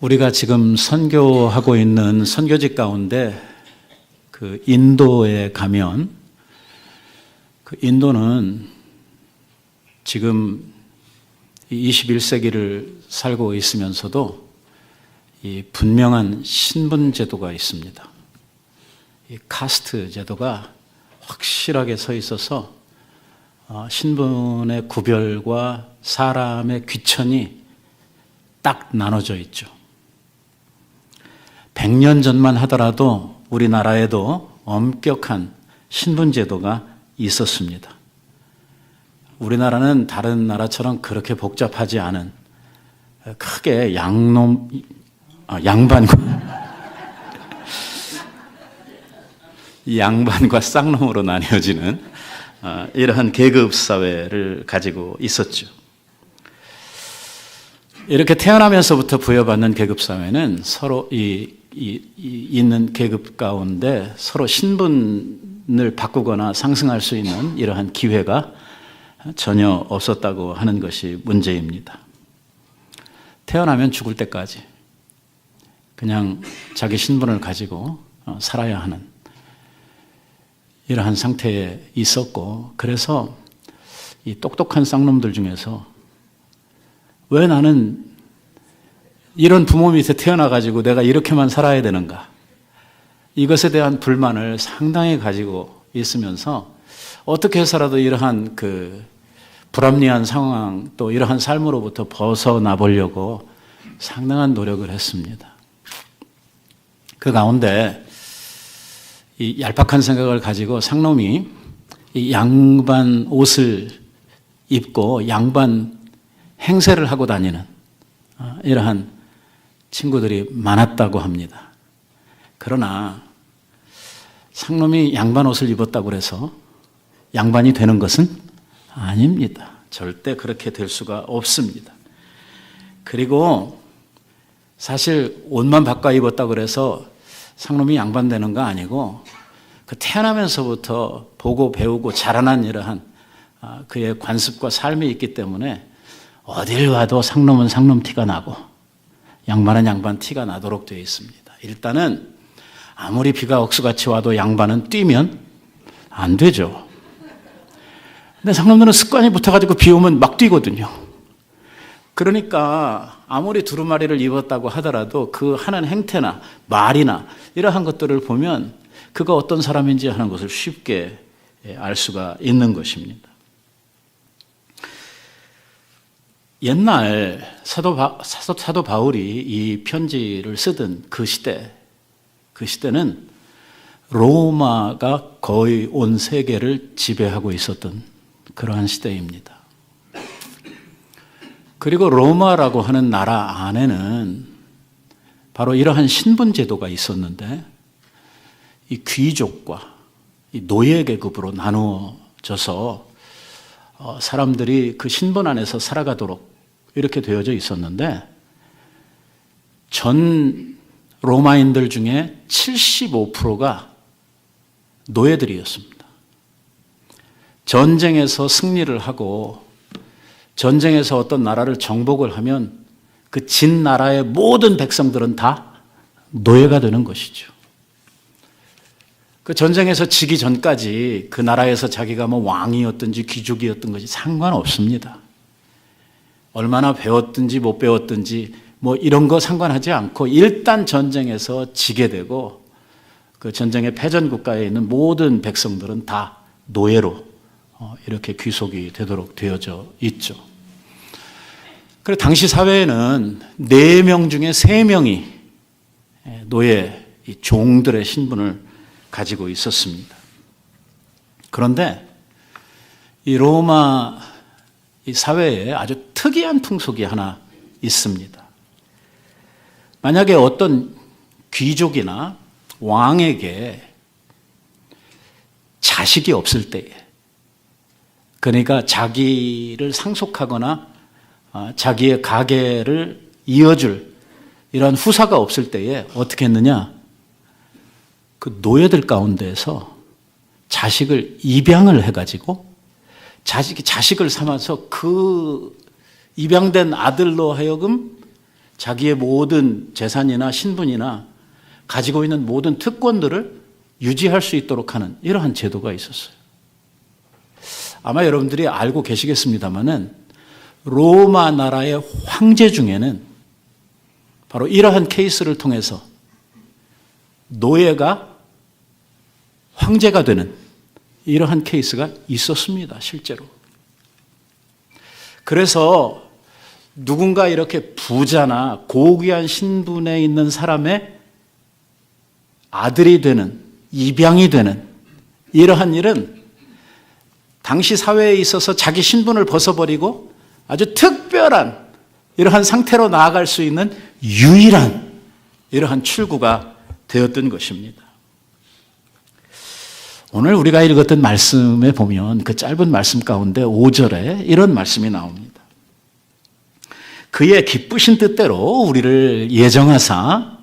우리가 지금 선교하고 있는 선교지 가운데 그 인도에 가면 그 인도는 지금 21세기를 살고 있으면서도 이 분명한 신분 제도가 있습니다. 이 카스트 제도가 확실하게 서 있어서 신분의 구별과 사람의 귀천이 딱 나눠져 있죠. 100년 전만 하더라도 우리나라에도 엄격한 신분 제도가 있었습니다. 우리나라는 다른 나라처럼 그렇게 복잡하지 않은 크게 양반과 쌍놈으로 나뉘어지는 이러한 계급 사회를 가지고 있었죠. 이렇게 태어나면서부터 부여받는 계급 사회는 서로 있는 계급 가운데 서로 신분을 바꾸거나 상승할 수 있는 이러한 기회가 전혀 없었다고 하는 것이 문제입니다. 태어나면 죽을 때까지 그냥 자기 신분을 가지고 살아야 하는 이러한 상태에 있었고, 그래서 이 똑똑한 쌍놈들 중에서 왜 나는 이런 부모 밑에 태어나가지고 내가 이렇게만 살아야 되는가, 이것에 대한 불만을 상당히 가지고 있으면서 어떻게 해서라도 이러한 그 불합리한 상황 또 이러한 삶으로부터 벗어나 보려고 상당한 노력을 했습니다. 그 가운데 이 얄팍한 생각을 가지고 상놈이 이 양반 옷을 입고 양반 행세를 하고 다니는 이러한 친구들이 많았다고 합니다. 그러나 상놈이 양반 옷을 입었다고 해서 양반이 되는 것은 아닙니다. 절대 그렇게 될 수가 없습니다. 그리고 사실 옷만 바꿔 입었다고 해서 상놈이 양반 되는 거 아니고, 그 태어나면서부터 보고 배우고 자라난 이러한 그의 관습과 삶이 있기 때문에 어딜 와도 상놈은 상놈 티가 나고 양반은 양반 티가 나도록 되어 있습니다. 일단은 아무리 비가 억수같이 와도 양반은 뛰면 안 되죠. 근데 상놈들은 습관이 붙어가지고 비 오면 막 뛰거든요. 그러니까 아무리 두루마리를 입었다고 하더라도 그 하는 행태나 말이나 이러한 것들을 보면 그가 어떤 사람인지 하는 것을 쉽게 알 수가 있는 것입니다. 옛날 사도 바울이 이 편지를 쓰던 그 시대는 로마가 거의 온 세계를 지배하고 있었던 그러한 시대입니다. 그리고 로마라고 하는 나라 안에는 바로 이러한 신분 제도가 있었는데, 이 귀족과 이 노예 계급으로 나누어져서 사람들이 그 신분 안에서 살아가도록 이렇게 되어져 있었는데, 전 로마인들 중에 75%가 노예들이었습니다. 전쟁에서 승리를 하고 전쟁에서 어떤 나라를 정복을 하면 그 진 나라의 모든 백성들은 다 노예가 되는 것이죠. 그 전쟁에서 지기 전까지 그 나라에서 자기가 뭐 왕이었든지 귀족이었던 것이 상관없습니다. 얼마나 배웠든지 못 배웠든지 뭐 이런 거 상관하지 않고 일단 전쟁에서 지게 되고 그 전쟁의 패전 국가에 있는 모든 백성들은 다 노예로 이렇게 귀속이 되도록 되어져 있죠. 그리고 당시 사회에는 4명 중에 3명이 노예 종들의 신분을 가지고 있었습니다. 그런데 이 로마 이 사회에 아주 특이한 풍속이 하나 있습니다. 만약에 어떤 귀족이나 왕에게 자식이 없을 때에, 그러니까 자기를 상속하거나 자기의 가계를 이어줄 이런 후사가 없을 때에 어떻게 했느냐? 그 노예들 가운데에서 자식을 입양을 해가지고 자식을 삼아서 그 입양된 아들로 하여금 자기의 모든 재산이나 신분이나 가지고 있는 모든 특권들을 유지할 수 있도록 하는 이러한 제도가 있었어요. 아마 여러분들이 알고 계시겠습니다마는 로마 나라의 황제 중에는 바로 이러한 케이스를 통해서 노예가 황제가 되는 이러한 케이스가 있었습니다, 실제로. 그래서 누군가 이렇게 부자나 고귀한 신분에 있는 사람의 아들이 되는, 입양이 되는 이러한 일은 당시 사회에 있어서 자기 신분을 벗어버리고 아주 특별한 이러한 상태로 나아갈 수 있는 유일한 이러한 출구가 되었던 것입니다. 오늘 우리가 읽었던 말씀에 보면 그 짧은 말씀 가운데 5절에 이런 말씀이 나옵니다. 그의 기쁘신 뜻대로 우리를 예정하사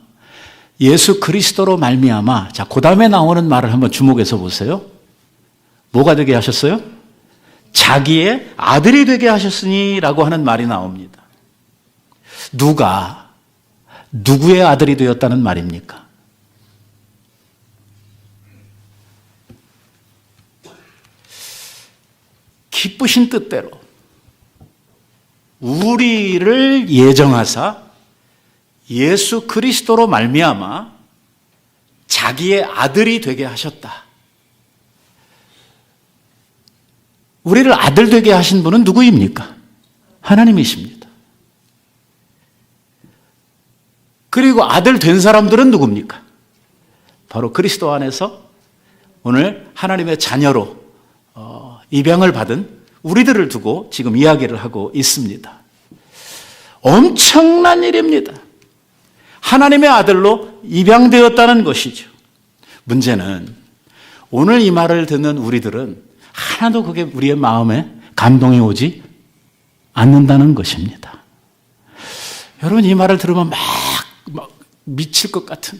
예수 그리스도로 말미암아, 자, 그 다음에 나오는 말을 한번 주목해서 보세요. 뭐가 되게 하셨어요? 자기의 아들이 되게 하셨으니 라고 하는 말이 나옵니다. 누가 누구의 아들이 되었다는 말입니까? 기쁘신 뜻대로 우리를 예정하사 예수 그리스도로 말미암아 자기의 아들이 되게 하셨다. 우리를 아들 되게 하신 분은 누구입니까? 하나님이십니다. 그리고 아들 된 사람들은 누굽니까? 바로 그리스도 안에서 오늘 하나님의 자녀로 입양을 받은 우리들을 두고 지금 이야기를 하고 있습니다. 엄청난 일입니다. 하나님의 아들로 입양되었다는 것이죠. 문제는 오늘 이 말을 듣는 우리들은 하나도 그게 우리의 마음에 감동이 오지 않는다는 것입니다. 여러분, 이 말을 들으면 막 미칠 것 같은,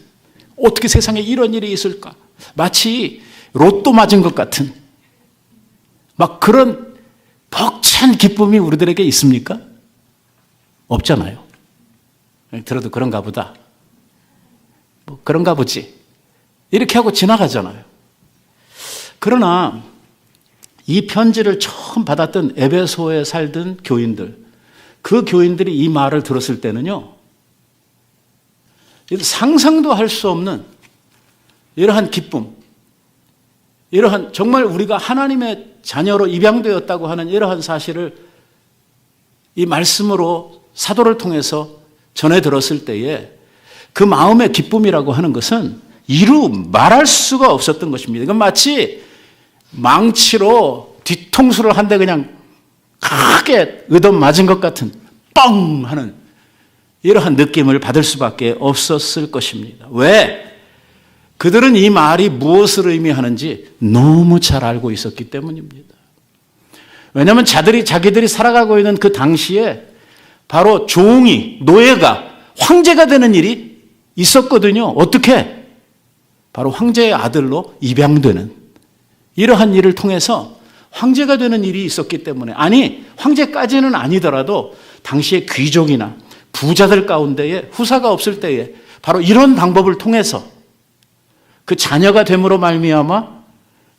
어떻게 세상에 이런 일이 있을까? 마치 로또 맞은 것 같은 막 그런 벅찬 기쁨이 우리들에게 있습니까? 없잖아요. 들어도 그런가 보다. 뭐 그런가 보지. 이렇게 하고 지나가잖아요. 그러나 이 편지를 처음 받았던 에베소에 살던 교인들, 그 교인들이 이 말을 들었을 때는요, 상상도 할 수 없는 이러한 기쁨, 이러한 정말 우리가 하나님의 자녀로 입양되었다고 하는 이러한 사실을 이 말씀으로 사도를 통해서 전해 들었을 때에 그 마음의 기쁨이라고 하는 것은 이루 말할 수가 없었던 것입니다. 이건 마치 망치로 뒤통수를 한 대 그냥 크게 얻어맞은 것 같은 뻥 하는 이러한 느낌을 받을 수밖에 없었을 것입니다. 왜? 그들은 이 말이 무엇을 의미하는지 너무 잘 알고 있었기 때문입니다. 왜냐하면 자기들이 살아가고 있는 그 당시에 바로 종이, 노예가 황제가 되는 일이 있었거든요. 어떻게? 바로 황제의 아들로 입양되는 이러한 일을 통해서 황제가 되는 일이 있었기 때문에, 아니 황제까지는 아니더라도 당시의 귀족이나 부자들 가운데에 후사가 없을 때에 바로 이런 방법을 통해서 그 자녀가 됨으로 말미암아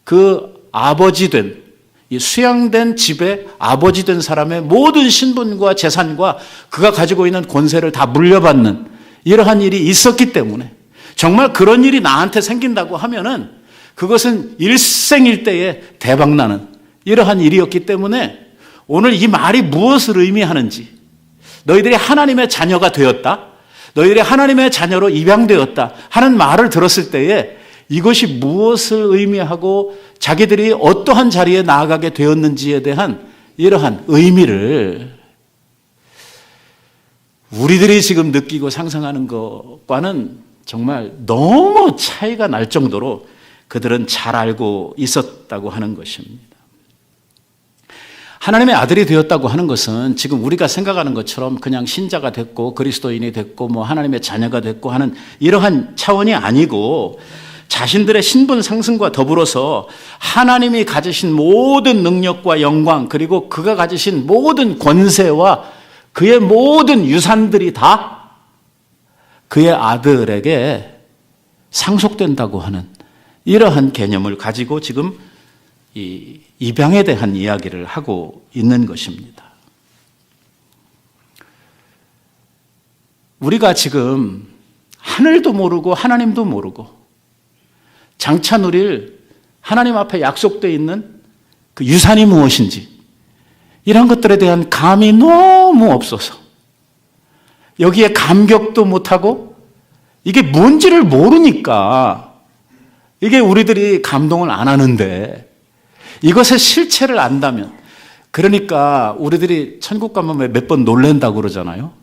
그 아버지 된, 이 수양된 집의 아버지 된 사람의 모든 신분과 재산과 그가 가지고 있는 권세를 다 물려받는 이러한 일이 있었기 때문에, 정말 그런 일이 나한테 생긴다고 하면은 그것은 일생일대에 대박나는 이러한 일이었기 때문에 오늘 이 말이 무엇을 의미하는지, 너희들이 하나님의 자녀가 되었다, 너희들이 하나님의 자녀로 입양되었다 하는 말을 들었을 때에 이것이 무엇을 의미하고 자기들이 어떠한 자리에 나아가게 되었는지에 대한 이러한 의미를 우리들이 지금 느끼고 상상하는 것과는 정말 너무 차이가 날 정도로 그들은 잘 알고 있었다고 하는 것입니다. 하나님의 아들이 되었다고 하는 것은 지금 우리가 생각하는 것처럼 그냥 신자가 됐고 그리스도인이 됐고 뭐 하나님의 자녀가 됐고 하는 이러한 차원이 아니고, 자신들의 신분 상승과 더불어서 하나님이 가지신 모든 능력과 영광, 그리고 그가 가지신 모든 권세와 그의 모든 유산들이 다 그의 아들에게 상속된다고 하는 이러한 개념을 가지고 지금 이 입양에 대한 이야기를 하고 있는 것입니다. 우리가 지금 하늘도 모르고 하나님도 모르고 장차 누릴 하나님 앞에 약속되어 있는 그 유산이 무엇인지 이런 것들에 대한 감이 너무 없어서 여기에 감격도 못하고 이게 뭔지를 모르니까 이게 우리들이 감동을 안 하는데 이것의 실체를 안다면, 그러니까 우리들이 천국 가면 몇 번 놀랜다고 그러잖아요.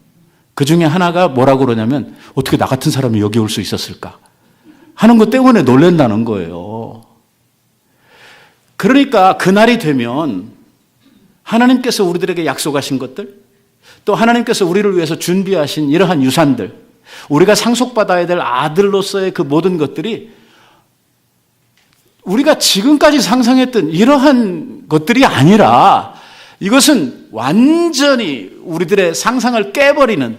그 중에 하나가 뭐라고 그러냐면 어떻게 나 같은 사람이 여기 올 수 있었을까 하는 것 때문에 놀랜다는 거예요. 그러니까 그날이 되면 하나님께서 우리들에게 약속하신 것들, 또 하나님께서 우리를 위해서 준비하신 이러한 유산들, 우리가 상속받아야 될 아들로서의 그 모든 것들이 우리가 지금까지 상상했던 이러한 것들이 아니라 이것은 완전히 우리들의 상상을 깨버리는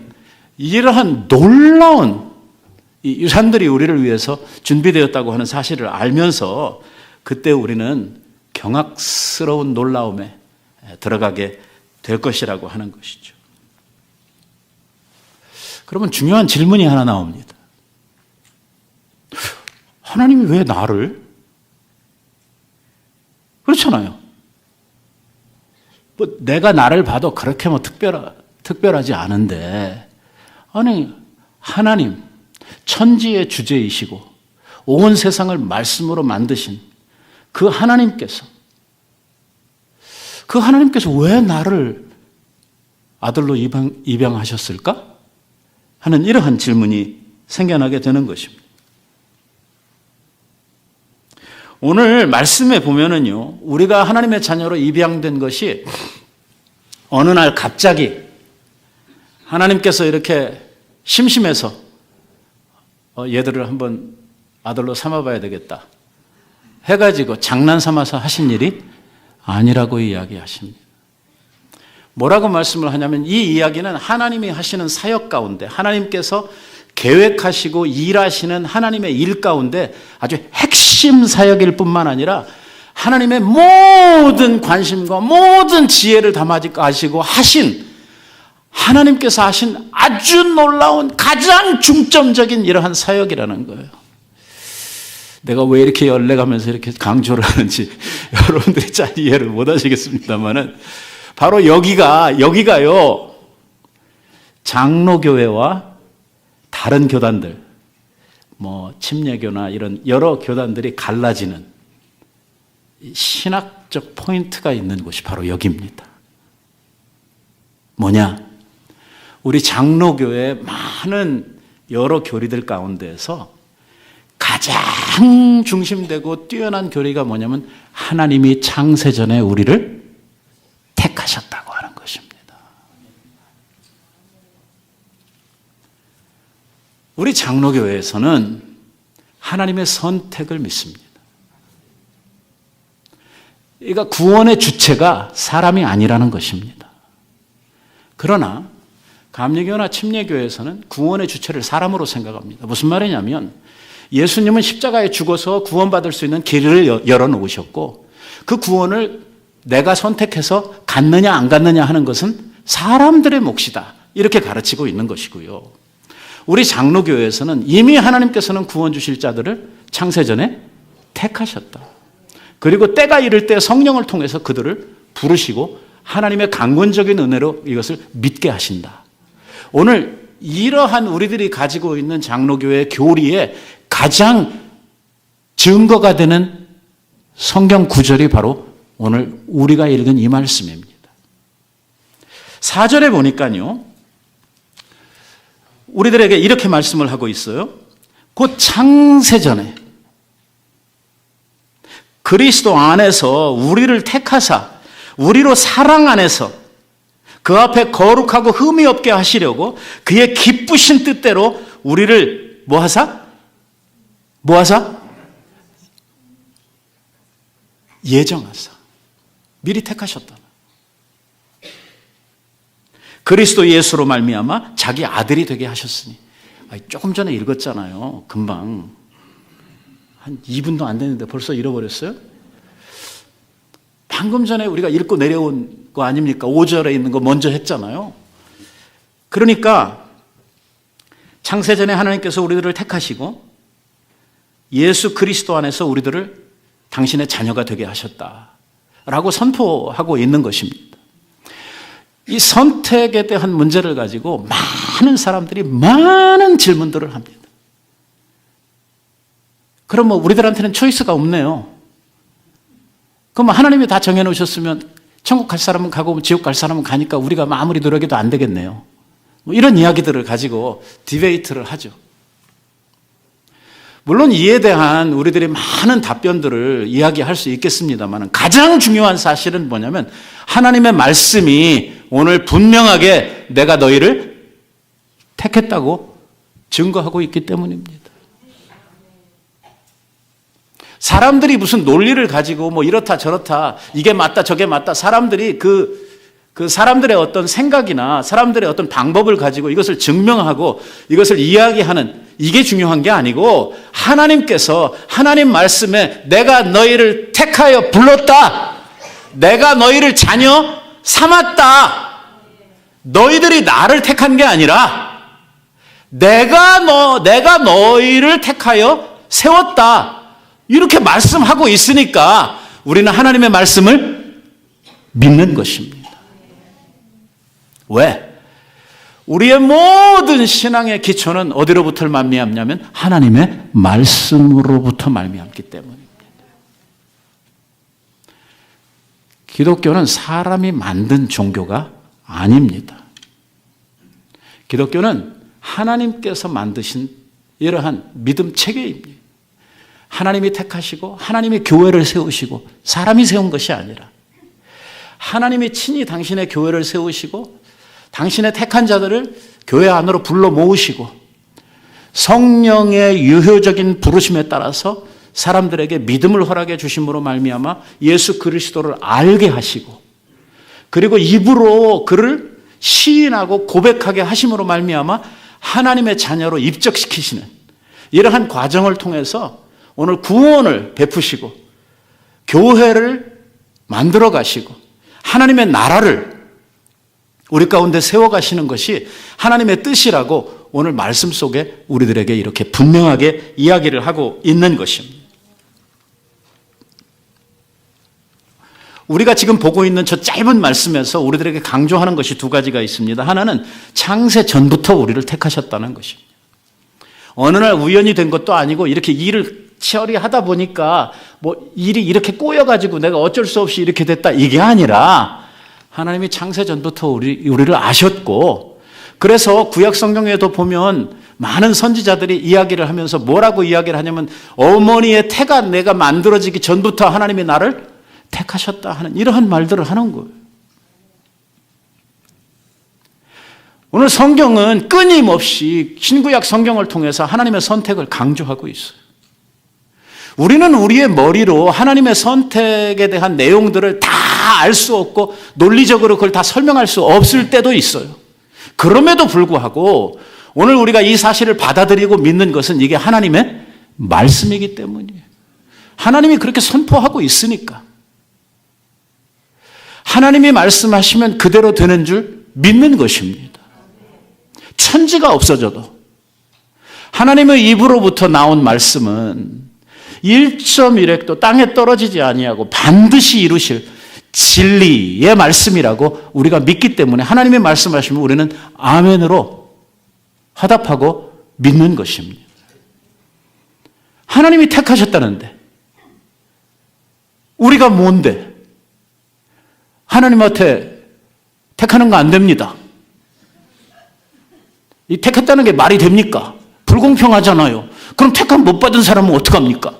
이러한 놀라운 이 유산들이 우리를 위해서 준비되었다고 하는 사실을 알면서 그때 우리는 경악스러운 놀라움에 들어가게 될 것이라고 하는 것이죠. 그러면 중요한 질문이 하나 나옵니다. 하나님이 왜 나를? 그렇잖아요. 뭐 내가 나를 봐도 그렇게 뭐 특별하지 않은데, 아니 하나님 천지의 주제이시고 온 세상을 말씀으로 만드신 그 하나님께서 왜 나를 아들로 입양하셨을까? 하는 이러한 질문이 생겨나게 되는 것입니다. 오늘 말씀에 보면은요, 우리가 하나님의 자녀로 입양된 것이 어느 날 갑자기 하나님께서 이렇게 심심해서 얘들을 한번 아들로 삼아봐야 되겠다 해가지고 장난 삼아서 하신 일이 아니라고 이야기하십니다. 뭐라고 말씀을 하냐면 이 이야기는 하나님이 하시는 사역 가운데, 하나님께서 계획하시고 일하시는 하나님의 일 가운데 아주 핵심 사역일 뿐만 아니라 하나님의 모든 관심과 모든 지혜를 담아가시고 하신, 하나님께서 하신 아주 놀라운 가장 중점적인 이러한 사역이라는 거예요. 내가 왜 이렇게 열내가면서 이렇게 강조를 하는지 여러분들이 잘 이해를 못 하시겠습니다만은 바로 여기가요, 장로교회와 다른 교단들, 뭐 침례교나 이런 여러 교단들이 갈라지는 신학적 포인트가 있는 곳이 바로 여기입니다. 뭐냐? 우리 장로교회 많은 여러 교리들 가운데에서 가장 중심되고 뛰어난 교리가 뭐냐면 하나님이 창세전에 우리를 택하셨다고 하는 것입니다. 우리 장로교회에서는 하나님의 선택을 믿습니다. 그러니까 구원의 주체가 사람이 아니라는 것입니다. 그러나 감리교나 침례교에서는 구원의 주체를 사람으로 생각합니다. 무슨 말이냐면 예수님은 십자가에 죽어서 구원받을 수 있는 길을 열어놓으셨고 그 구원을 내가 선택해서 갖느냐 안 갖느냐 하는 것은 사람들의 몫이다, 이렇게 가르치고 있는 것이고요. 우리 장로교회에서는 이미 하나님께서는 구원 주실 자들을 창세전에 택하셨다. 그리고 때가 이를 때 성령을 통해서 그들을 부르시고 하나님의 강권적인 은혜로 이것을 믿게 하신다. 오늘 이러한 우리들이 가지고 있는 장로교회 교리의 가장 증거가 되는 성경 구절이 바로 오늘 우리가 읽은 이 말씀입니다. 4절에 보니까요, 우리들에게 이렇게 말씀을 하고 있어요. 곧 창세전에 그리스도 안에서 우리를 택하사 우리로 사랑 안에서 그 앞에 거룩하고 흠이 없게 하시려고 그의 기쁘신 뜻대로 우리를 뭐하사? 예정하사 미리 택하셨다. 그리스도 예수로 말미암아 자기 아들이 되게 하셨으니 조금 전에 읽었잖아요. 금방. 한 2분도 안 됐는데 벌써 잃어버렸어요? 방금 전에 우리가 읽고 내려온 거 아닙니까? 5절에 있는 거 먼저 했잖아요. 그러니까 창세전에 하나님께서 우리들을 택하시고 예수 그리스도 안에서 우리들을 당신의 자녀가 되게 하셨다라고 선포하고 있는 것입니다. 이 선택에 대한 문제를 가지고 많은 사람들이 많은 질문들을 합니다. 그럼 우리들한테는 초이스가 없네요. 그럼 하나님이 다 정해놓으셨으면 천국 갈 사람은 가고 지옥 갈 사람은 가니까 우리가 아무리 노력해도 안 되겠네요. 이런 이야기들을 가지고 디베이트를 하죠. 물론 이에 대한 우리들이 많은 답변들을 이야기할 수 있겠습니다만 가장 중요한 사실은 뭐냐면 하나님의 말씀이 오늘 분명하게 내가 너희를 택했다고 증거하고 있기 때문입니다. 사람들이 무슨 논리를 가지고 이렇다 저렇다 이게 맞다 저게 맞다 사람들이 그 사람들의 어떤 생각이나 사람들의 어떤 방법을 가지고 이것을 증명하고 이것을 이야기하는 이게 중요한 게 아니고 하나님께서 하나님 말씀에 내가 너희를 택하여 불렀다. 내가 너희를 자녀 삼았다. 너희들이 나를 택한 게 아니라 내가 너희를 택하여 세웠다. 이렇게 말씀하고 있으니까 우리는 하나님의 말씀을 믿는 것입니다. 왜? 우리의 모든 신앙의 기초는 어디로부터 말미암냐면 하나님의 말씀으로부터 말미암기 때문입니다. 기독교는 사람이 만든 종교가 아닙니다. 기독교는 하나님께서 만드신 이러한 믿음 체계입니다. 하나님이 택하시고 하나님이 교회를 세우시고 사람이 세운 것이 아니라 하나님이 친히 당신의 교회를 세우시고 당신의 택한 자들을 교회 안으로 불러 모으시고 성령의 유효적인 부르심에 따라서 사람들에게 믿음을 허락해 주심으로 말미암아 예수 그리스도를 알게 하시고 그리고 입으로 그를 시인하고 고백하게 하심으로 말미암아 하나님의 자녀로 입적시키시는 이러한 과정을 통해서 오늘 구원을 베푸시고 교회를 만들어 가시고 하나님의 나라를 우리 가운데 세워가시는 것이 하나님의 뜻이라고 오늘 말씀 속에 우리들에게 이렇게 분명하게 이야기를 하고 있는 것입니다. 우리가 지금 보고 있는 저 짧은 말씀에서 우리들에게 강조하는 것이 두 가지가 있습니다. 하나는 창세 전부터 우리를 택하셨다는 것입니다. 어느 날 우연히 된 것도 아니고 이렇게 일을 처리하다 보니까 일이 이렇게 꼬여가지고 내가 어쩔 수 없이 이렇게 됐다 이게 아니라 하나님이 창세 전부터 우리를 아셨고 그래서 구약 성경에도 보면 많은 선지자들이 이야기를 하면서 뭐라고 이야기를 하냐면 어머니의 태가 내가 만들어지기 전부터 하나님이 나를 택하셨다 하는 이러한 말들을 하는 거예요. 오늘 성경은 끊임없이 신구약 성경을 통해서 하나님의 선택을 강조하고 있어요. 우리는 우리의 머리로 하나님의 선택에 대한 내용들을 다 알 수 없고 논리적으로 그걸 다 설명할 수 없을 때도 있어요. 그럼에도 불구하고 오늘 우리가 이 사실을 받아들이고 믿는 것은 이게 하나님의 말씀이기 때문이에요. 하나님이 그렇게 선포하고 있으니까. 하나님이 말씀하시면 그대로 되는 줄 믿는 것입니다. 천지가 없어져도 하나님의 입으로부터 나온 말씀은 1.1획도 땅에 떨어지지 아니하고 반드시 이루실 진리의 말씀이라고 우리가 믿기 때문에 하나님의 말씀하시면 우리는 아멘으로 화답하고 믿는 것입니다. 하나님이 택하셨다는데 우리가 뭔데? 하나님한테 택하는 거 안 됩니다. 이 택했다는 게 말이 됩니까? 불공평하잖아요. 그럼 택함 못 받은 사람은 어떡합니까?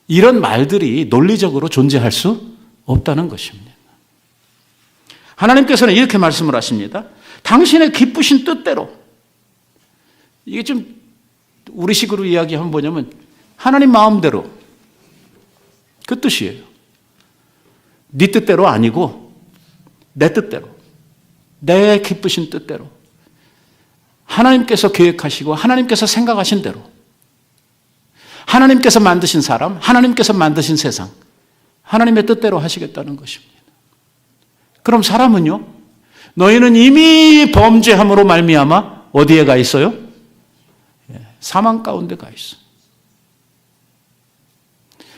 이런 말들이 논리적으로 존재할 수 없다는 것입니다. 하나님께서는 이렇게 말씀을 하십니다. 당신의 기쁘신 뜻대로. 이게 좀 우리식으로 이야기하면 뭐냐면 하나님 마음대로 그 뜻이에요. 네 뜻대로 아니고 내 뜻대로 내 기쁘신 뜻대로 하나님께서 계획하시고 하나님께서 생각하신 대로 하나님께서 만드신 사람, 하나님께서 만드신 세상, 하나님의 뜻대로 하시겠다는 것입니다. 그럼 사람은요? 너희는 이미 범죄함으로 말미암아 어디에 가 있어요? 사망 가운데 가 있어요.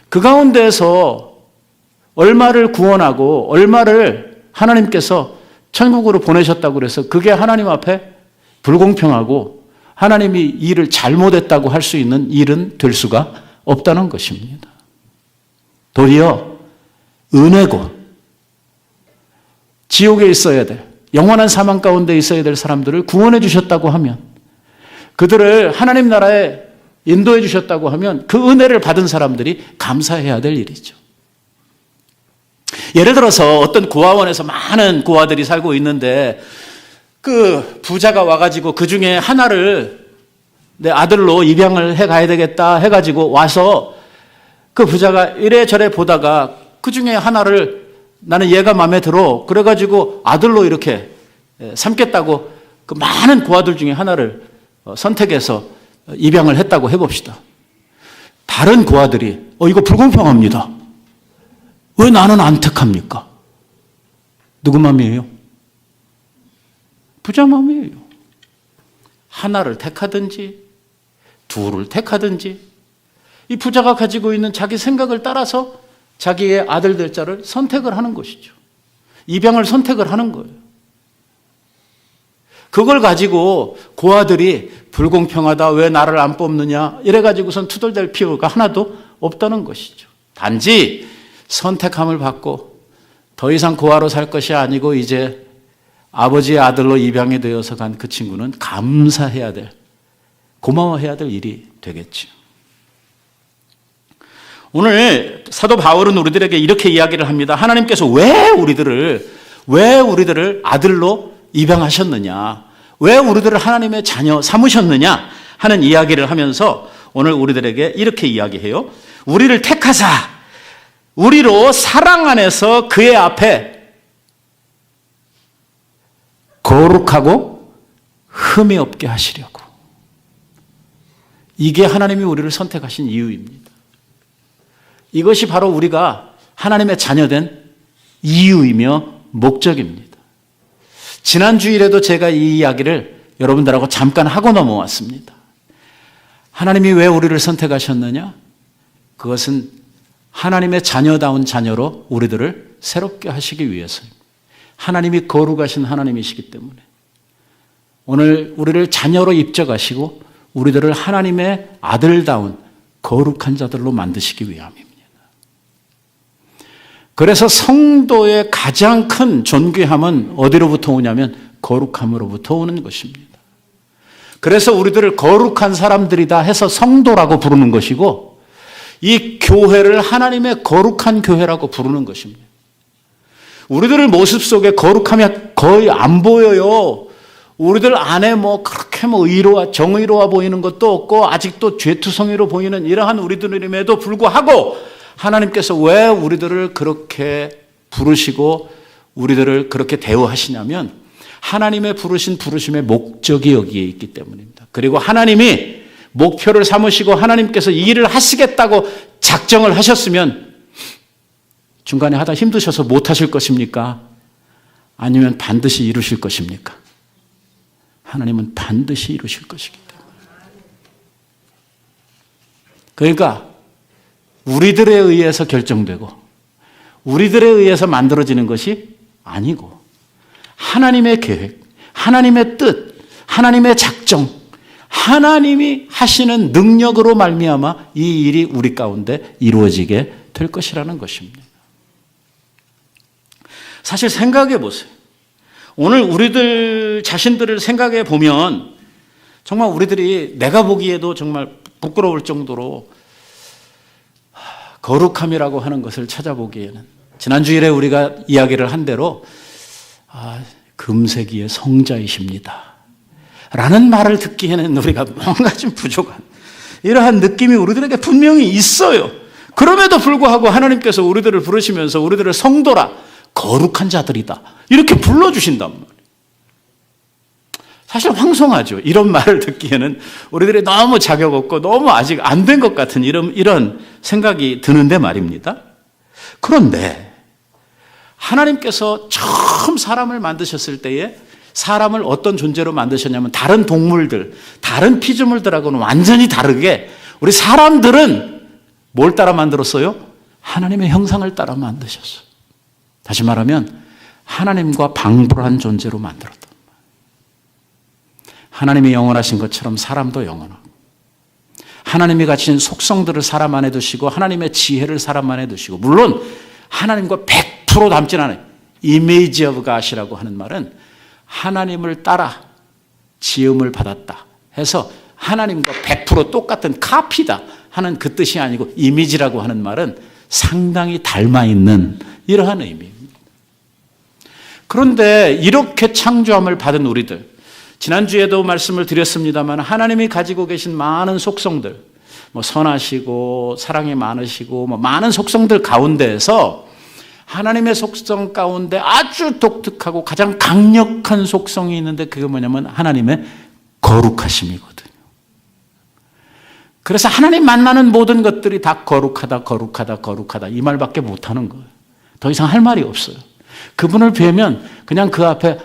그 가운데에서 얼마를 구원하고 얼마를 하나님께서 천국으로 보내셨다고 그래서 그게 하나님 앞에 불공평하고 하나님이 일을 잘못했다고 할 수 있는 일은 될 수가 없다는 것입니다. 도리어 은혜고 지옥에 있어야 될, 영원한 사망 가운데 있어야 될 사람들을 구원해 주셨다고 하면, 그들을 하나님 나라에 인도해 주셨다고 하면 그 은혜를 받은 사람들이 감사해야 될 일이죠. 예를 들어서 어떤 고아원에서 많은 고아들이 살고 있는데 그 부자가 와가지고 그 중에 하나를 내 아들로 입양을 해 가야 되겠다 해가지고 와서 그 부자가 이래저래 보다가 그 중에 하나를 나는 얘가 마음에 들어 그래가지고 아들로 이렇게 삼겠다고 그 많은 고아들 중에 하나를 선택해서 입양을 했다고 해봅시다. 다른 고아들이 이거 불공평합니다. 왜 나는 안 택합니까? 누구 마음이에요? 부자 마음이에요. 하나를 택하든지 둘을 택하든지 이 부자가 가지고 있는 자기 생각을 따라서 자기의 아들 될 자를 선택을 하는 것이죠. 입양을 선택을 하는 거예요. 그걸 가지고 고아들이 불공평하다, 왜 나를 안 뽑느냐 이래가지고선 투덜댈 필요가 하나도 없다는 것이죠. 단지 선택함을 받고 더 이상 고아로 살 것이 아니고 이제 아버지의 아들로 입양이 되어서 간 그 친구는 감사해야 될, 고마워해야 될 일이 되겠죠. 오늘 사도 바울은 우리들에게 이렇게 이야기를 합니다. 하나님께서 왜 우리들을 아들로 입양하셨느냐, 왜 우리들을 하나님의 자녀 삼으셨느냐 하는 이야기를 하면서 오늘 우리들에게 이렇게 이야기해요. 우리를 택하사 우리로 사랑 안에서 그의 앞에 거룩하고 흠이 없게 하시려고. 이게 하나님이 우리를 선택하신 이유입니다. 이것이 바로 우리가 하나님의 자녀된 이유이며 목적입니다. 지난 주일에도 제가 이 이야기를 여러분들하고 잠깐 하고 넘어왔습니다. 하나님이 왜 우리를 선택하셨느냐? 그것은 하나님의 자녀다운 자녀로 우리들을 새롭게 하시기 위해서입니다. 하나님이 거룩하신 하나님이시기 때문에 오늘 우리를 자녀로 입적하시고 우리들을 하나님의 아들다운 거룩한 자들로 만드시기 위함입니다. 그래서 성도의 가장 큰 존귀함은 어디로부터 오냐면 거룩함으로부터 오는 것입니다. 그래서 우리들을 거룩한 사람들이다 해서 성도라고 부르는 것이고 이 교회를 하나님의 거룩한 교회라고 부르는 것입니다. 우리들 모습 속에 거룩함이 거의 안 보여요. 우리들 안에 그렇게 정의로워 보이는 것도 없고 아직도 죄투성이로 보이는 이러한 우리들임에도 불구하고 하나님께서 왜 우리들을 그렇게 부르시고 우리들을 그렇게 대우하시냐면 하나님의 부르심의 목적이 여기에 있기 때문입니다. 그리고 하나님이 목표를 삼으시고 하나님께서 이 일을 하시겠다고 작정을 하셨으면 중간에 하다 힘드셔서 못 하실 것입니까? 아니면 반드시 이루실 것입니까? 하나님은 반드시 이루실 것이기 때문에. 그러니까 우리들에 의해서 결정되고 우리들에 의해서 만들어지는 것이 아니고 하나님의 계획, 하나님의 뜻, 하나님의 작정, 하나님이 하시는 능력으로 말미암아 이 일이 우리 가운데 이루어지게 될 것이라는 것입니다. 사실 생각해 보세요. 오늘 우리들 자신들을 생각해 보면 정말 우리들이 내가 보기에도 정말 부끄러울 정도로 거룩함이라고 하는 것을 찾아보기에는 지난주일에 우리가 이야기를 한 대로 금세기의 성자이십니다 라는 말을 듣기에는 우리가 뭔가 좀 부족한 이러한 느낌이 우리들에게 분명히 있어요. 그럼에도 불구하고 하나님께서 우리들을 부르시면서 우리들을 성도라, 거룩한 자들이다 이렇게 불러주신단 말이에요. 사실 황송하죠. 이런 말을 듣기에는 우리들이 너무 자격 없고 너무 아직 안 된 것 같은 이런 생각이 드는데 말입니다. 그런데 하나님께서 처음 사람을 만드셨을 때에 사람을 어떤 존재로 만드셨냐면 다른 동물들, 다른 피조물들하고는 완전히 다르게 우리 사람들은 뭘 따라 만들었어요? 하나님의 형상을 따라 만드셨어요. 다시 말하면 하나님과 방불한 존재로 만들었다. 하나님이 영원하신 것처럼 사람도 영원하고 하나님이 가진 속성들을 사람 안에 두시고 하나님의 지혜를 사람 안에 두시고 물론 하나님과 100% 닮진 않아요. Image of God이라고 하는 말은 하나님을 따라 지음을 받았다 해서 하나님과 100% 똑같은 카피다 하는 그 뜻이 아니고 이미지라고 하는 말은 상당히 닮아 있는 이러한 의미입니다. 그런데 이렇게 창조함을 받은 우리들, 지난주에도 말씀을 드렸습니다만 하나님이 가지고 계신 많은 속성들, 선하시고 사랑이 많으시고 많은 속성들 가운데에서 하나님의 속성 가운데 아주 독특하고 가장 강력한 속성이 있는데 그게 뭐냐면 하나님의 거룩하심이거든요. 그래서 하나님 만나는 모든 것들이 다 거룩하다, 거룩하다, 거룩하다 이 말밖에 못하는 거예요. 더 이상 할 말이 없어요. 그분을 뵈면 그냥 그 앞에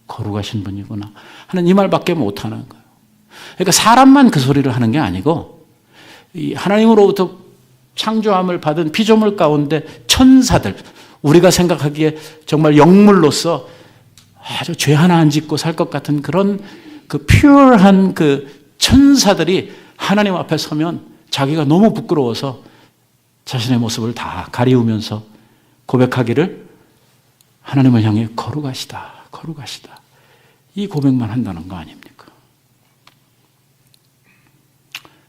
거룩하신 분이구나 하는 이 말밖에 못하는 거예요. 그러니까 사람만 그 소리를 하는 게 아니고 이 하나님으로부터 창조함을 받은 피조물 가운데 천사들, 우리가 생각하기에 정말 영물로서 아주 죄 하나 안 짓고 살 것 같은 그런 그 퓨어한 그 천사들이 하나님 앞에 서면 자기가 너무 부끄러워서 자신의 모습을 다 가리우면서 고백하기를 하나님을 향해 거룩하시다, 거룩하시다. 이 고백만 한다는 거 아닙니까?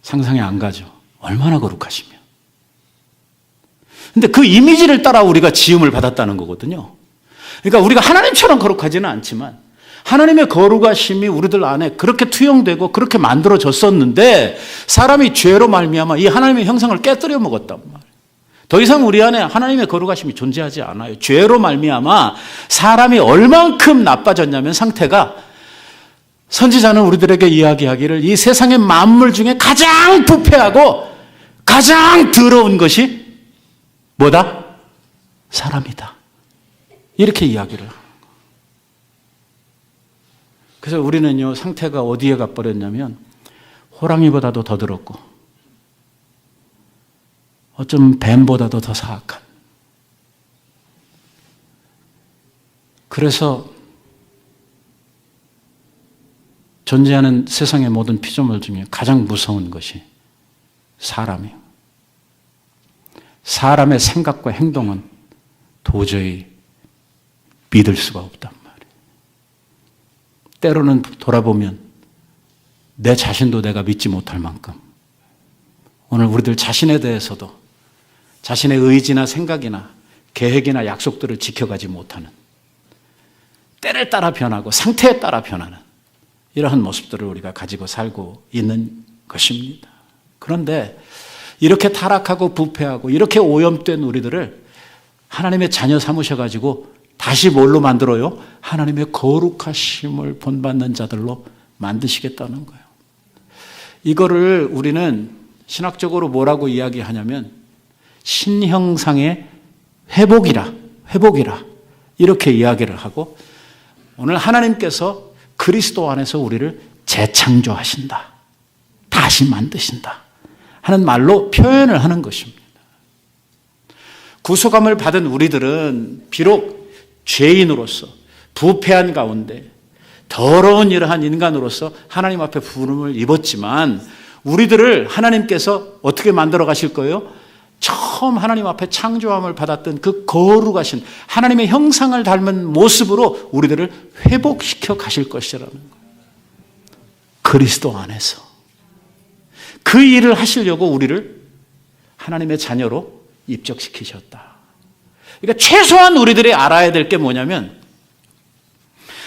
상상이 안 가죠. 얼마나 거룩하시면. 근데 그 이미지를 따라 우리가 지음을 받았다는 거거든요. 그러니까 우리가 하나님처럼 거룩하지는 않지만 하나님의 거룩하심이 우리들 안에 그렇게 투영되고 그렇게 만들어졌었는데 사람이 죄로 말미암아 이 하나님의 형상을 깨뜨려 먹었단 말이에요. 더 이상 우리 안에 하나님의 거룩하심이 존재하지 않아요. 죄로 말미암아 사람이 얼만큼 나빠졌냐면 상태가 선지자는 우리들에게 이야기하기를 이 세상의 만물 중에 가장 부패하고 가장 더러운 것이 뭐다? 사람이다. 이렇게 이야기를 합니다. 그래서 우리는요, 상태가 어디에 가버렸냐면 호랑이보다도 더 더럽고 어쩜 뱀보다도 더 사악한. 그래서 존재하는 세상의 모든 피조물 중에 가장 무서운 것이 사람이에요. 사람의 생각과 행동은 도저히 믿을 수가 없단 말이에요. 때로는 돌아보면 내 자신도 내가 믿지 못할 만큼 오늘 우리들 자신에 대해서도 자신의 의지나 생각이나 계획이나 약속들을 지켜가지 못하는 때를 따라 변하고 상태에 따라 변하는 이러한 모습들을 우리가 가지고 살고 있는 것입니다. 그런데 이렇게 타락하고 부패하고 이렇게 오염된 우리들을 하나님의 자녀 삼으셔가지고 다시 뭘로 만들어요? 하나님의 거룩하심을 본받는 자들로 만드시겠다는 거예요. 이거를 우리는 신학적으로 뭐라고 이야기하냐면 신형상의 회복이라 이렇게 이야기를 하고 오늘 하나님께서 그리스도 안에서 우리를 재창조하신다. 다시 만드신다. 하는 말로 표현을 하는 것입니다. 구속함을 받은 우리들은 비록 죄인으로서 부패한 가운데 더러운 이러한 인간으로서 하나님 앞에 부름을 입었지만 우리들을 하나님께서 어떻게 만들어 가실 거예요? 처음 하나님 앞에 창조함을 받았던 그 거룩하신 하나님의 형상을 닮은 모습으로 우리들을 회복시켜 가실 것이라는 거예요. 그리스도 안에서. 그 일을 하시려고 우리를 하나님의 자녀로 입적시키셨다. 그러니까 최소한 우리들이 알아야 될 게 뭐냐면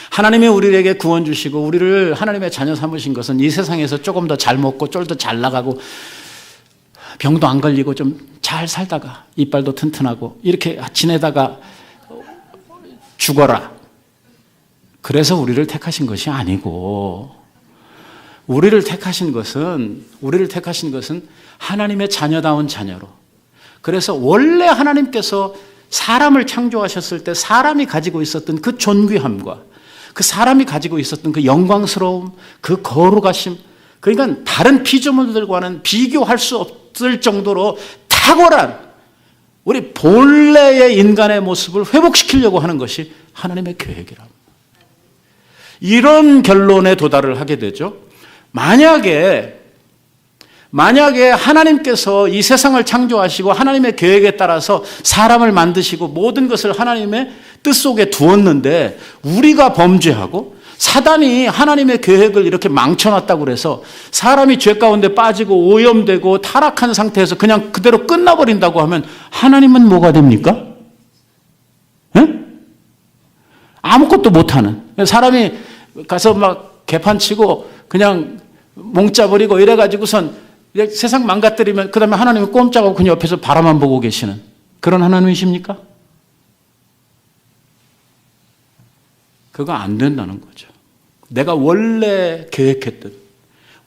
하나님이 우리에게 구원 주시고 우리를 하나님의 자녀 삼으신 것은 이 세상에서 조금 더 잘 먹고 쫄도 잘 나가고 병도 안 걸리고 좀 잘 살다가 이빨도 튼튼하고 이렇게 지내다가 죽어라. 그래서 우리를 택하신 것이 아니고, 우리를 택하신 것은 하나님의 자녀다운 자녀로. 그래서 원래 하나님께서 사람을 창조하셨을 때 사람이 가지고 있었던 그 존귀함과 그 사람이 가지고 있었던 그 영광스러움, 그 거룩하심, 그러니까 다른 피조물들과는 비교할 수 없을 정도로 탁월한 우리 본래의 인간의 모습을 회복시키려고 하는 것이 하나님의 계획이랍니다. 이런 결론에 도달을 하게 되죠. 만약에 하나님께서 이 세상을 창조하시고 하나님의 계획에 따라서 사람을 만드시고 모든 것을 하나님의 뜻 속에 두었는데 우리가 범죄하고 사단이 하나님의 계획을 이렇게 망쳐놨다고 해서 사람이 죄 가운데 빠지고 오염되고 타락한 상태에서 그냥 그대로 끝나버린다고 하면 하나님은 뭐가 됩니까? 네? 아무것도 못하는, 사람이 가서 막 개판치고 그냥 몽짜 버리고 이래가지고선 세상 망가뜨리면 그 다음에 하나님이 꼼짝하고 그냥 옆에서 바라만 보고 계시는 그런 하나님이십니까? 그거 안 된다는 거죠. 내가 원래 계획했던,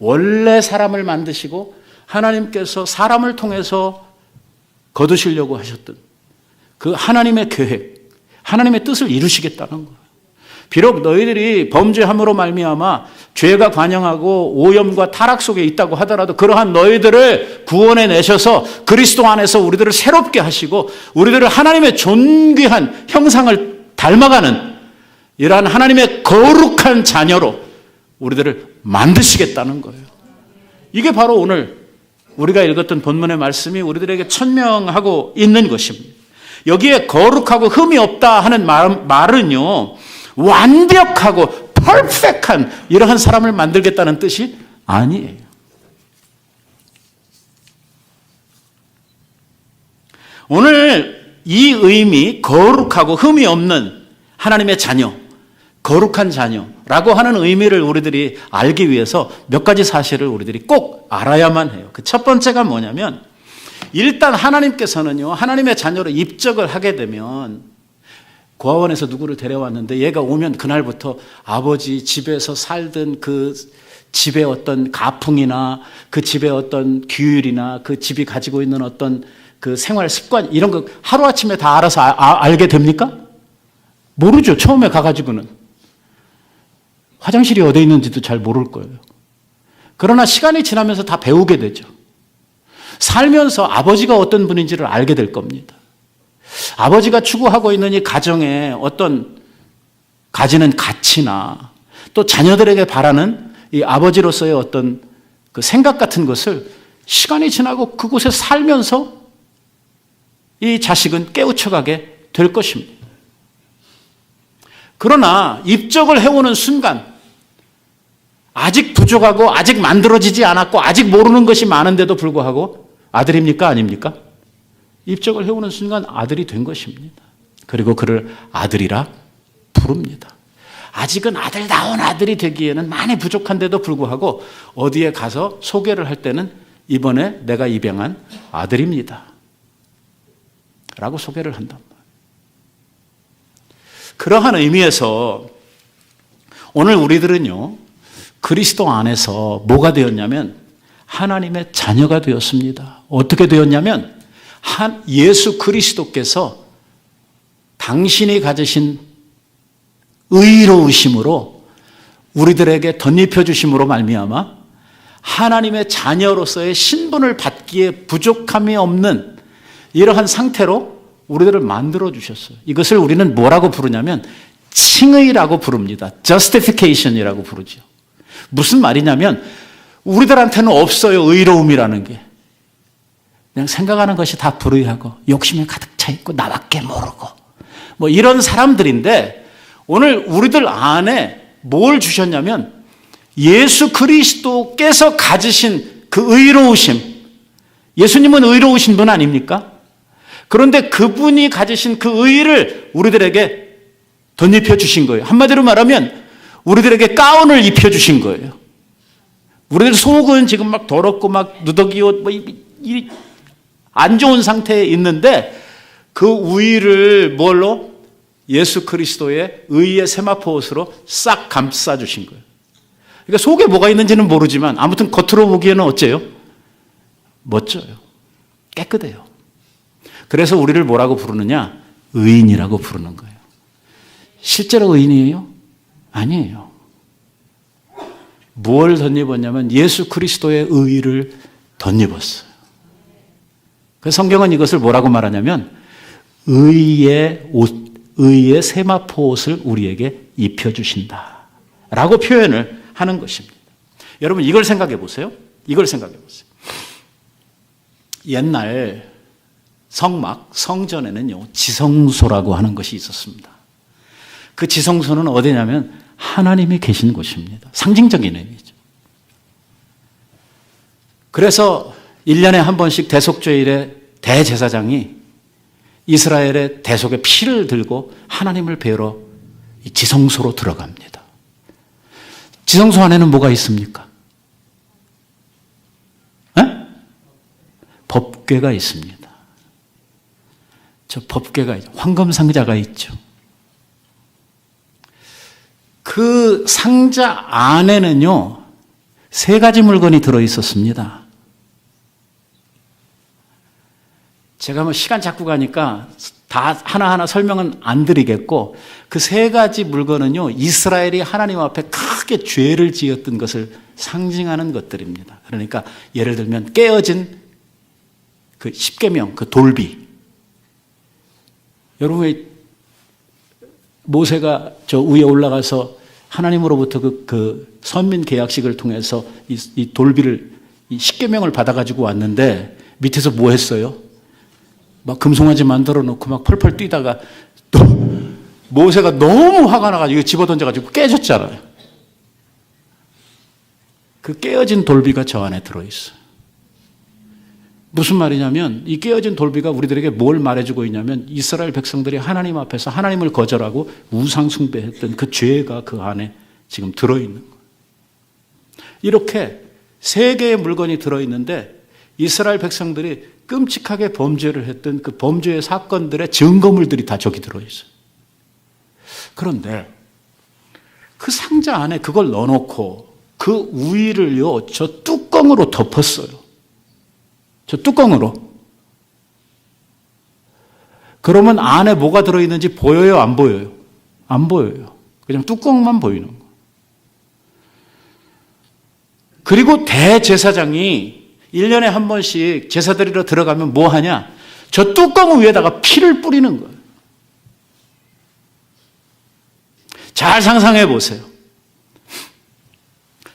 원래 사람을 만드시고 하나님께서 사람을 통해서 거두시려고 하셨던 그 하나님의 계획, 하나님의 뜻을 이루시겠다는 거예요. 비록 너희들이 범죄함으로 말미암아 죄가 관영하고 오염과 타락 속에 있다고 하더라도 그러한 너희들을 구원해 내셔서 그리스도 안에서 우리들을 새롭게 하시고 우리들을 하나님의 존귀한 형상을 닮아가는 이러한 하나님의 거룩한 자녀로 우리들을 만드시겠다는 거예요. 이게 바로 오늘 우리가 읽었던 본문의 말씀이 우리들에게 천명하고 있는 것입니다. 여기에 거룩하고 흠이 없다 하는 말은요, 완벽하고 퍼펙트한 이러한 사람을 만들겠다는 뜻이 아니에요. 오늘 이 의미, 거룩하고 흠이 없는 하나님의 자녀, 거룩한 자녀라고 하는 의미를 우리들이 알기 위해서 몇 가지 사실을 우리들이 꼭 알아야만 해요. 그 첫 번째가 뭐냐면, 일단 하나님께서는요, 하나님의 자녀로 입적을 하게 되면 고아원에서 누구를 데려왔는데 얘가 오면 그날부터 아버지 집에서 살던 그 집의 어떤 가풍이나 그 집의 어떤 규율이나 그 집이 가지고 있는 어떤 그 생활 습관 이런 거 하루아침에 다 알아서 알게 됩니까? 모르죠. 처음에 가가지고는. 화장실이 어디에 있는지도 잘 모를 거예요. 그러나 시간이 지나면서 다 배우게 되죠. 살면서 아버지가 어떤 분인지를 알게 될 겁니다. 아버지가 추구하고 있는 이 가정에 어떤 가지는 가치나 또 자녀들에게 바라는 이 아버지로서의 어떤 그 생각 같은 것을 시간이 지나고 그곳에 살면서 이 자식은 깨우쳐가게 될 것입니다. 그러나 입적을 해오는 순간 아직 부족하고 아직 만들어지지 않았고 아직 모르는 것이 많은데도 불구하고 아들입니까? 아닙니까? 입적을 해오는 순간 아들이 된 것입니다. 그리고 그를 아들이라 부릅니다. 아직은 아들다운 아들이 되기에는 많이 부족한데도 불구하고 어디에 가서 소개를 할 때는 이번에 내가 입양한 아들입니다 라고 소개를 한단 말이에요. 그러한 의미에서 오늘 우리들은요, 그리스도 안에서 뭐가 되었냐면 하나님의 자녀가 되었습니다. 어떻게 되었냐면 예수 그리스도께서 당신이 가지신 의로우심으로 우리들에게 덧입혀 주심으로 말미암아 하나님의 자녀로서의 신분을 받기에 부족함이 없는 이러한 상태로 우리들을 만들어 주셨어요. 이것을 우리는 뭐라고 부르냐면 칭의라고 부릅니다. justification이라고 부르죠. 무슨 말이냐면 우리들한테는 없어요, 의로움이라는 게. 그냥 생각하는 것이 다 불의하고 욕심에 가득 차 있고 나밖에 모르고 뭐 이런 사람들인데, 오늘 우리들 안에 뭘 주셨냐면 예수 그리스도께서 가지신 그 의로우심. 예수님은 의로우신 분 아닙니까? 그런데 그분이 가지신 그 의를 우리들에게 덧입혀 주신 거예요. 한마디로 말하면 우리들에게 가운을 입혀 주신 거예요. 우리들 속은 지금 막 더럽고 막 누더기 옷 안 좋은 상태에 있는데 그 의를 뭘로? 예수 그리스도의 의의 세마포 옷으로 싹 감싸주신 거예요. 그러니까 속에 뭐가 있는지는 모르지만 아무튼 겉으로 보기에는 어째요? 멋져요. 깨끗해요. 그래서 우리를 뭐라고 부르느냐? 의인이라고 부르는 거예요. 실제로 의인이에요? 아니에요. 무엇을 덧입었냐면 예수 그리스도의 의의를 덧입었어요. 그래서 성경은 이것을 뭐라고 말하냐면 의의 옷, 의의 세마포 옷을 우리에게 입혀주신다 라고 표현을 하는 것입니다. 여러분 이걸 생각해 보세요. 이걸 생각해 보세요. 옛날 성막, 성전에는요 지성소라고 하는 것이 있었습니다. 그 지성소는 어디냐면 하나님이 계신 곳입니다. 상징적인 의미죠. 그래서 1년에 한 번씩 대속죄일에 대제사장이 이스라엘의 대속의 피를 들고 하나님을 뵈러 지성소로 들어갑니다. 지성소 안에는 뭐가 있습니까? 에? 법궤가 있습니다. 저 법궤가 있죠. 황금 상자가 있죠. 그 상자 안에는요 3가지 물건이 들어 있었습니다. 제가 뭐 시간 자꾸 가니까 다 하나하나 설명은 안 드리겠고 그 3가지 물건은요 이스라엘이 하나님 앞에 크게 죄를 지었던 것을 상징하는 것들입니다. 그러니까 예를 들면 깨어진 그 십계명, 그 돌비. 여러분 모세가 저 위에 올라가서 하나님으로부터 그 선민 계약식을 통해서 이 돌비를 이 십계명을 받아가지고 왔는데 밑에서 뭐 했어요? 막 금송아지 만들어 놓고 막 펄펄 뛰다가 또 모세가 너무 화가 나가지고 집어 던져가지고 깨졌잖아요. 그 깨어진 돌비가 저 안에 들어있어요. 무슨 말이냐면 이 깨어진 돌비가 우리들에게 뭘 말해주고 있냐면 이스라엘 백성들이 하나님 앞에서 하나님을 거절하고 우상 숭배했던 그 죄가 그 안에 지금 들어있는 거예요. 이렇게 3개의 물건이 들어있는데 이스라엘 백성들이 끔찍하게 범죄를 했던 그 범죄의 사건들의 증거물들이 다 저기 들어있어요. 그런데 그 상자 안에 그걸 넣어놓고 그 위를요 저 뚜껑으로 덮었어요. 저 뚜껑으로. 그러면 안에 뭐가 들어있는지 보여요? 안 보여요? 안 보여요. 그냥 뚜껑만 보이는 거예요. 그리고 대제사장이 1년에 한 번씩 제사 드리러 들어가면 뭐 하냐? 저 뚜껑 위에다가 피를 뿌리는 거예요. 잘 상상해 보세요.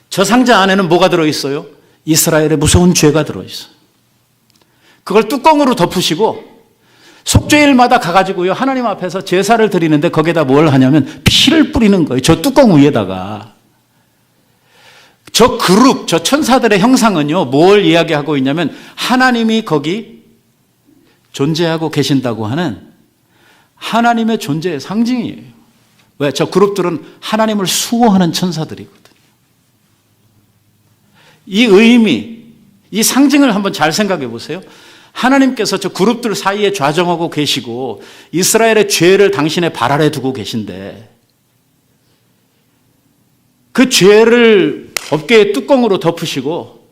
저 상자 안에는 뭐가 들어있어요? 이스라엘의 무서운 죄가 들어있어요. 그걸 뚜껑으로 덮으시고 속죄일마다 가가지고요 하나님 앞에서 제사를 드리는데 거기에다 뭘 하냐면 피를 뿌리는 거예요. 저 뚜껑 위에다가. 저 그룹, 저 천사들의 형상은요 뭘 이야기하고 있냐면 하나님이 거기 존재하고 계신다고 하는 하나님의 존재의 상징이에요. 왜? 저 그룹들은 하나님을 수호하는 천사들이거든요. 이 의미, 이 상징을 한번 잘 생각해 보세요. 하나님께서 저 그룹들 사이에 좌정하고 계시고 이스라엘의 죄를 당신의 발 아래 두고 계신데 그 죄를 어깨의 뚜껑으로 덮으시고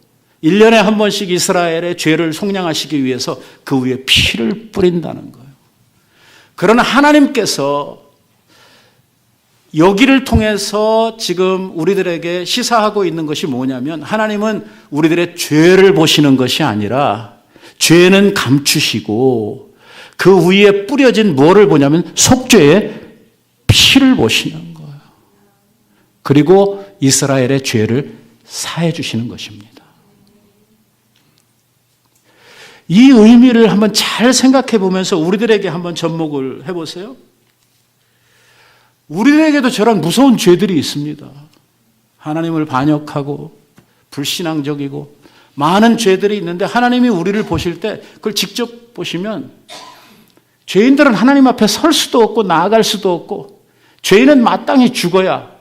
1년에 한 번씩 이스라엘의 죄를 속량하시기 위해서 그 위에 피를 뿌린다는 거예요. 그러나 하나님께서 여기를 통해서 지금 우리들에게 시사하고 있는 것이 뭐냐면 하나님은 우리들의 죄를 보시는 것이 아니라 죄는 감추시고 그 위에 뿌려진 뭐를 보냐면 속죄의 피를 보시는 거예요. 그리고 이스라엘의 죄를 사해 주시는 것입니다. 이 의미를 한번 잘 생각해 보면서 우리들에게 한번 접목을 해보세요. 우리들에게도 저런 무서운 죄들이 있습니다. 하나님을 반역하고 불신앙적이고 많은 죄들이 있는데 하나님이 우리를 보실 때 그걸 직접 보시면 죄인들은 하나님 앞에 설 수도 없고 나아갈 수도 없고 죄인은 마땅히 죽어야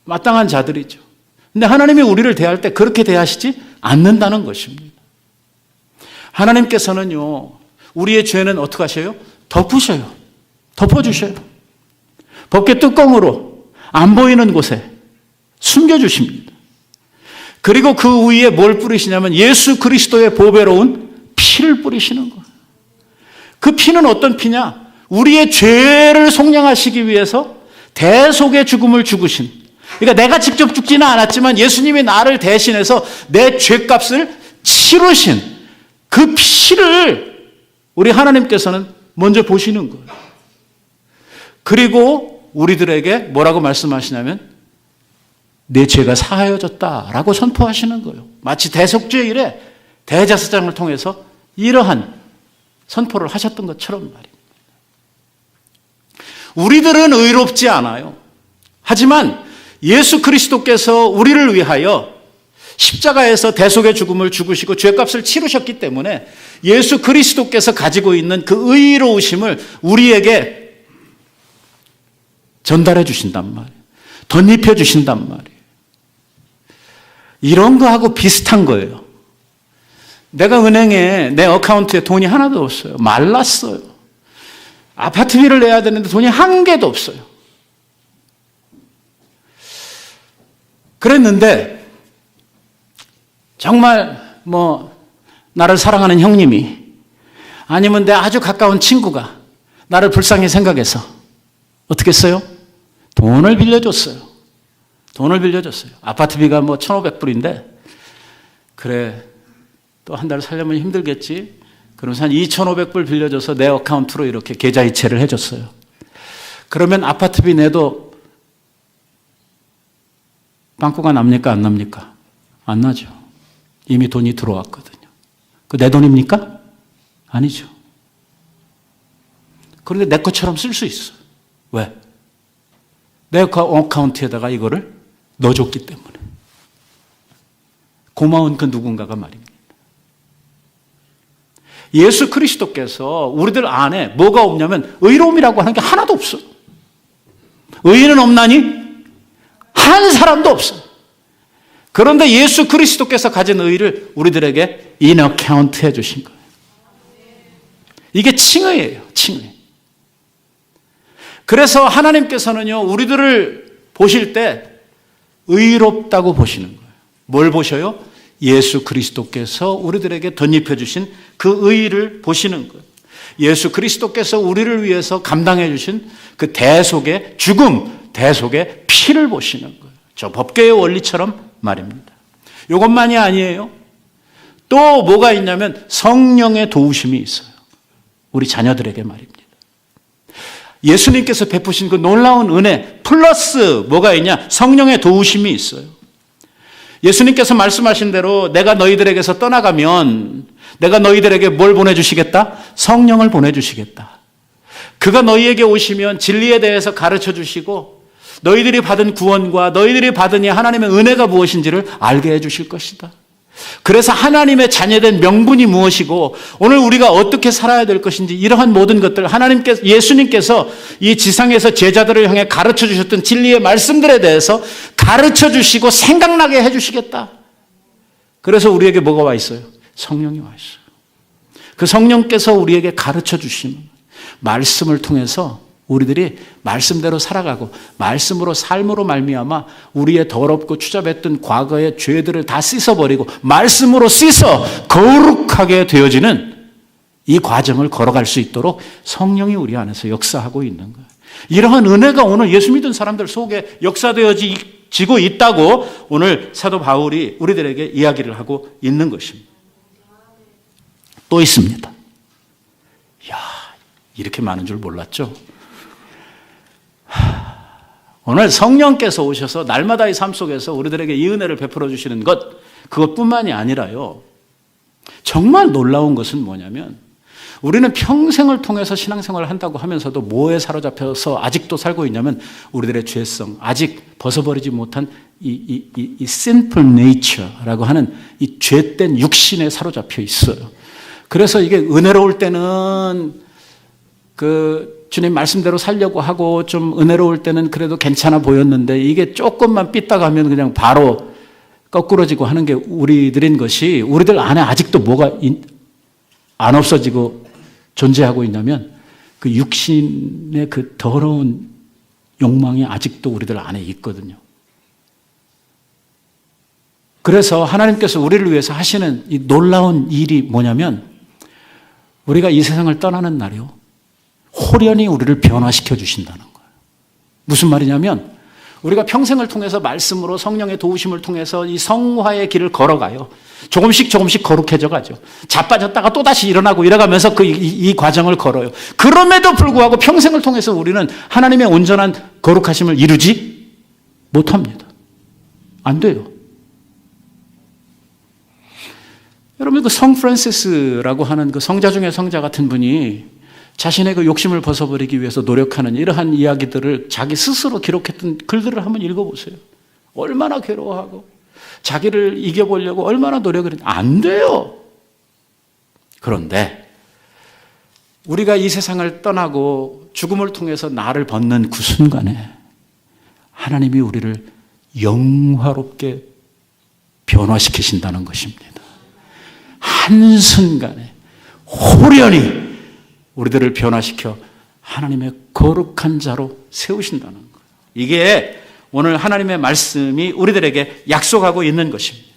마땅한 자들이죠. 근데 하나님이 우리를 대할 때 그렇게 대하시지 않는다는 것입니다. 하나님께서는요, 우리의 죄는 어떻게 하셔요? 덮으셔요. 덮어주셔요. 법궤 뚜껑으로 안 보이는 곳에 숨겨주십니다. 그리고 그 위에 뭘 뿌리시냐면 예수 그리스도의 보배로운 피를 뿌리시는 거예요. 그 피는 어떤 피냐? 우리의 죄를 속량하시기 위해서 대속의 죽음을 죽으신, 그러니까 내가 직접 죽지는 않았지만 예수님이 나를 대신해서 내 죄값을 치르신 그 피를 우리 하나님께서는 먼저 보시는 거예요. 그리고 우리들에게 뭐라고 말씀하시냐면 내 죄가 사하여졌다라고 선포하시는 거예요. 마치 대속죄일에 대제사장을 통해서 이러한 선포를 하셨던 것처럼 말입니다. 우리들은 의롭지 않아요. 하지만 예수 그리스도께서 우리를 위하여 십자가에서 대속의 죽음을 죽으시고 죄값을 치르셨기 때문에 예수 그리스도께서 가지고 있는 그 의로우심을 우리에게 전달해 주신단 말이에요. 덧입혀 주신단 말이에요. 이런 거하고 비슷한 거예요. 내가 은행에 내 어카운트에 돈이 하나도 없어요. 말랐어요. 아파트비를 내야 되는데 돈이 한 개도 없어요. 그랬는데 정말 나를 사랑하는 형님이 아니면 내 아주 가까운 친구가 나를 불쌍히 생각해서 어떻게 했어요? 돈을 빌려줬어요. 돈을 빌려줬어요. 아파트비가 1,500불인데 그래 또 한 달 살려면 힘들겠지. 그러면서 한 2,500불 빌려줘서 내 어카운트로 이렇게 계좌이체를 해줬어요. 그러면 아파트비 내도 빵꾸가 납니까? 안 납니까? 안 나죠. 이미 돈이 들어왔거든요. 그 내 돈입니까? 아니죠. 그런데 내 것처럼 쓸 수 있어요. 왜? 내 어카운트에다가 이거를 넣어줬기 때문에. 고마운 그 누군가가 말입니다. 예수 그리스도께서 우리들 안에 뭐가 없냐면 의로움이라고 하는 게 하나도 없어요. 의인은 없나니? 한 사람도 없어요. 그런데 예수 그리스도께서 가진 의를 우리들에게 인어카운트 해주신 거예요. 이게 칭의예요. 칭의. 그래서 하나님께서는요, 우리들을 보실 때 의롭다고 보시는 거예요. 뭘 보셔요? 예수 그리스도께서 우리들에게 덧입혀 주신 그 의를 보시는 거예요. 예수 그리스도께서 우리를 위해서 감당해 주신 그 대속의 죽음, 대속의 피를 보시는 거예요. 저 법궤의 원리처럼 말입니다. 이것만이 아니에요. 또 뭐가 있냐면 성령의 도우심이 있어요. 우리 자녀들에게 말입니다. 예수님께서 베푸신 그 놀라운 은혜 플러스 뭐가 있냐? 성령의 도우심이 있어요. 예수님께서 말씀하신 대로 내가 너희들에게서 떠나가면 내가 너희들에게 뭘 보내주시겠다? 성령을 보내주시겠다. 그가 너희에게 오시면 진리에 대해서 가르쳐 주시고 너희들이 받은 구원과 너희들이 받은 이 하나님의 은혜가 무엇인지를 알게 해 주실 것이다. 그래서 하나님의 자녀된 명분이 무엇이고 오늘 우리가 어떻게 살아야 될 것인지 이러한 모든 것들 하나님께서 예수님께서 이 지상에서 제자들을 향해 가르쳐 주셨던 진리의 말씀들에 대해서 가르쳐 주시고 생각나게 해 주시겠다. 그래서 우리에게 뭐가 와 있어요? 성령이 와 있어요. 그 성령께서 우리에게 가르쳐 주시는 말씀을 통해서 우리들이 말씀대로 살아가고 말씀으로 삶으로 말미암아 우리의 더럽고 추잡했던 과거의 죄들을 다 씻어버리고 말씀으로 씻어 거룩하게 되어지는 이 과정을 걸어갈 수 있도록 성령이 우리 안에서 역사하고 있는 거예요. 이러한 은혜가 오늘 예수 믿은 사람들 속에 역사되어지고 있다고 오늘 사도 바울이 우리들에게 이야기를 하고 있는 것입니다. 또 있습니다. 이야, 이렇게 많은 줄 몰랐죠? 오늘 성령께서 오셔서 날마다의 삶 속에서 우리들에게 이 은혜를 베풀어 주시는 것, 그것뿐만이 아니라요. 정말 놀라운 것은 뭐냐면 우리는 평생을 통해서 신앙생활을 한다고 하면서도 뭐에 사로잡혀서 아직도 살고 있냐면 우리들의 죄성, 아직 벗어버리지 못한 이 sinful nature라고 하는 이 죄된 육신에 사로잡혀 있어요. 그래서 이게 은혜로울 때는 주님 말씀대로 살려고 하고 좀 은혜로울 때는 그래도 괜찮아 보였는데 이게 조금만 삐딱하면 그냥 바로 거꾸러지고 하는 게 우리들인 것이 우리들 안에 아직도 뭐가 안 없어지고 존재하고 있냐면 그 육신의 그 더러운 욕망이 아직도 우리들 안에 있거든요. 그래서 하나님께서 우리를 위해서 하시는 이 놀라운 일이 뭐냐면 우리가 이 세상을 떠나는 날이요, 홀연히 우리를 변화시켜 주신다는 거예요. 무슨 말이냐면 우리가 평생을 통해서 말씀으로 성령의 도우심을 통해서 이 성화의 길을 걸어가요. 조금씩 거룩해져 가죠. 자빠졌다가 또다시 일어나고 이래가면서 이 과정을 걸어요. 그럼에도 불구하고 평생을 통해서 우리는 하나님의 온전한 거룩하심을 이루지 못합니다. 안 돼요. 여러분, 그 성 프란시스라고 하는 그 성자 중에 성자 같은 분이 자신의 그 욕심을 벗어버리기 위해서 노력하는 이러한 이야기들을 자기 스스로 기록했던 글들을 한번 읽어보세요. 얼마나 괴로워하고 자기를 이겨보려고 얼마나 노력을 했는데 안 돼요. 그런데 우리가 이 세상을 떠나고 죽음을 통해서 나를 벗는 그 순간에 하나님이 우리를 영화롭게 변화시키신다는 것입니다. 한순간에 홀연히 우리들을 변화시켜 하나님의 거룩한 자로 세우신다는 거예요. 이게 오늘 하나님의 말씀이 우리들에게 약속하고 있는 것입니다.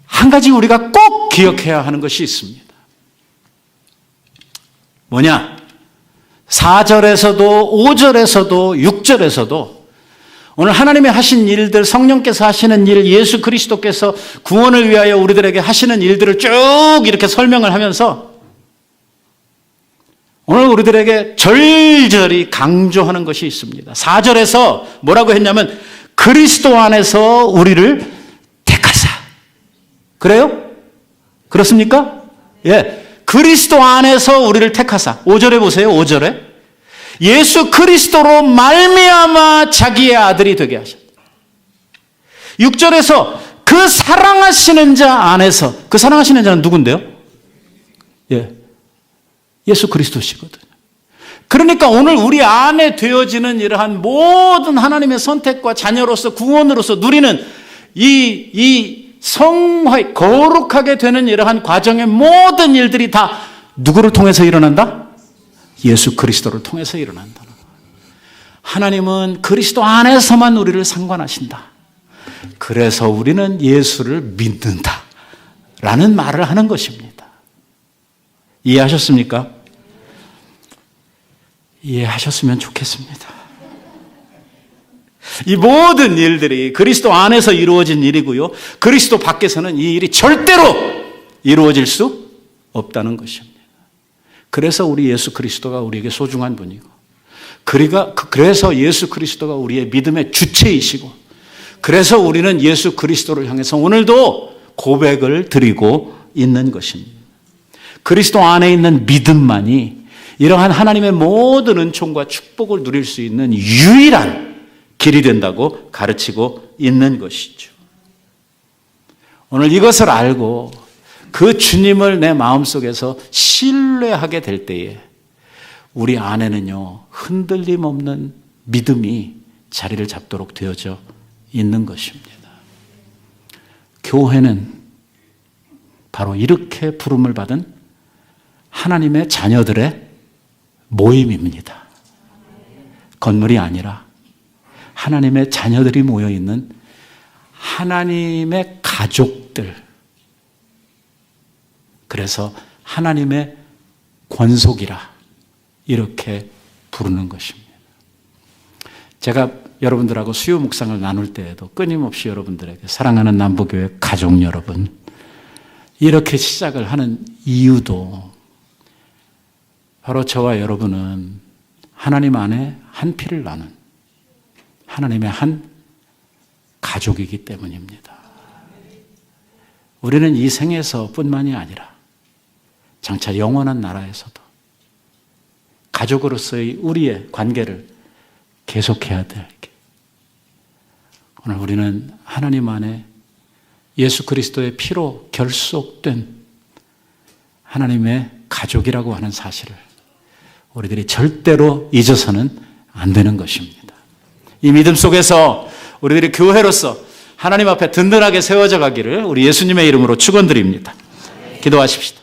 한 가지 우리가 꼭 기억해야 하는 것이 있습니다. 뭐냐? 4절에서도 5절에서도 6절에서도 오늘 하나님이 하신 일들, 성령께서 하시는 일, 예수 그리스도께서 구원을 위하여 우리들에게 하시는 일들을 쭉 이렇게 설명을 하면서 오늘 우리들에게 절절히 강조하는 것이 있습니다. 4절에서 뭐라고 했냐면 그리스도 안에서 우리를 택하사. 그래요? 그렇습니까? 예. 그리스도 안에서 우리를 택하사. 5절에 보세요. 5절에. 예수 그리스도로 말미암아 자기의 아들이 되게 하셨다. 6절에서 그 사랑하시는 자 안에서, 그 사랑하시는 자는 누군데요? 예, 예수 그리스도시거든요. 그러니까 오늘 우리 안에 되어지는 이러한 모든 하나님의 선택과 자녀로서 구원으로서 누리는 이 성화, 거룩하게 되는 이러한 과정의 모든 일들이 다 누구를 통해서 일어난다? 예수 그리스도를 통해서 일어난다는 거예요. 하나님은 그리스도 안에서만 우리를 상관하신다. 그래서 우리는 예수를 믿는다 라는 말을 하는 것입니다. 이해하셨습니까? 이해하셨으면 좋겠습니다. 이 모든 일들이 그리스도 안에서 이루어진 일이고요, 그리스도 밖에서는 이 일이 절대로 이루어질 수 없다는 것입니다. 그래서 우리 예수 그리스도가 우리에게 소중한 분이고, 그래서 예수 그리스도가 우리의 믿음의 주체이시고, 그래서 우리는 예수 그리스도를 향해서 오늘도 고백을 드리고 있는 것입니다. 그리스도 안에 있는 믿음만이 이러한 하나님의 모든 은총과 축복을 누릴 수 있는 유일한 길이 된다고 가르치고 있는 것이죠. 오늘 이것을 알고 그 주님을 내 마음속에서 신뢰하게 될 때에 우리 안에는요, 흔들림 없는 믿음이 자리를 잡도록 되어져 있는 것입니다. 교회는 바로 이렇게 부름을 받은 하나님의 자녀들의 모임입니다. 건물이 아니라 하나님의 자녀들이 모여있는 하나님의 가족들, 그래서 하나님의 권속이라 이렇게 부르는 것입니다. 제가 여러분들하고 수요 묵상을 나눌 때에도 끊임없이 여러분들에게 사랑하는 남부교회 가족 여러분, 이렇게 시작을 하는 이유도 바로 저와 여러분은 하나님 안에 한 피를 나눈 하나님의 한 가족이기 때문입니다. 우리는 이 생에서 뿐만이 아니라 장차 영원한 나라에서도 가족으로서의 우리의 관계를 계속해야 될 게, 오늘 우리는 하나님 안에 예수 그리스도의 피로 결속된 하나님의 가족이라고 하는 사실을 우리들이 절대로 잊어서는 안 되는 것입니다. 이 믿음 속에서 우리들이 교회로서 하나님 앞에 든든하게 세워져 가기를 우리 예수님의 이름으로 축원드립니다. 기도하십시다.